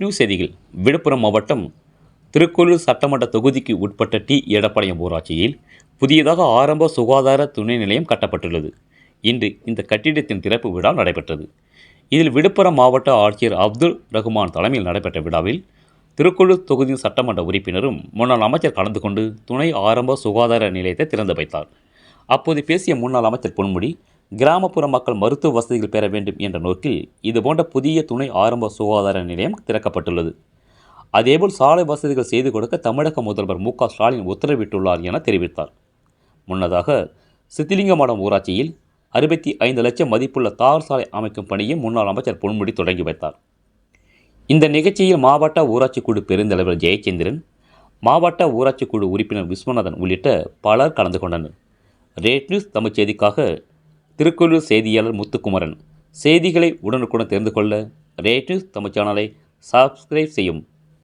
News செய்திகள். விழுப்புரம் மாவட்டம் திருக்கோளூர் சட்டமன்ற தொகுதிக்கு உட்பட்ட டி. எடப்பாளையம் ஊராட்சியில் புதியதாக ஆரம்ப சுகாதார துணை நிலையம் கட்டப்பட்டுள்ளது. இன்று இந்த கட்டிடத்தின் திறப்பு விழா நடைபெற்றது. இதில் விழுப்புரம் மாவட்ட ஆட்சியர் அப்துல் ரகுமான் தலைமையில் நடைபெற்ற விழாவில் திருக்கோளூர் தொகுதியின் சட்டமன்ற உறுப்பினரும் முன்னாள் அமைச்சர் கலந்து கொண்டு துணை ஆரம்ப சுகாதார நிலையத்தை திறந்து வைத்தார். அப்போது பேசிய முன்னாள் அமைச்சர் பொன்முடி, கிராமப்புற மக்கள் மருத்துவ வசதிகள் பெற வேண்டும் என்ற நோக்கில் இதுபோன்ற புதிய துணை ஆரம்ப சுகாதார நிலையம் திறக்கப்பட்டுள்ளது. அதேபோல் சாலை வசதிகள் செய்து கொடுக்க தமிழக முதல்வர் மு.க. ஸ்டாலின் உத்தரவிட்டுள்ளார் என தெரிவித்தார். முன்னதாக சித்திலிங்கமடம் ஊராட்சியில் 65 லட்சம் மதிப்புள்ள தார் சாலை அமைக்கும் பணியை முன்னாள் அமைச்சர் பொன்முடி தொடங்கி வைத்தார். இந்த நிகழ்ச்சியில் மாவட்ட ஊராட்சி குழு பெருந்தலைவர் ஜெயச்சந்திரன், மாவட்ட ஊராட்சி குழு உறுப்பினர் விஸ்வநாதன் உள்ளிட்ட பலர் கலந்து கொண்டனர். ரேட் நியூஸ் தமிழ் செய்திக்காக திருக்கோளூர் செய்தியாளர் முத்துக்குமரன். செய்திகளை உடனுக்குடன் தெரிந்து கொள்ள ரேட் நியூஸ் தமிழ் சேனலை சப்ஸ்கிரைப் செய்யும்.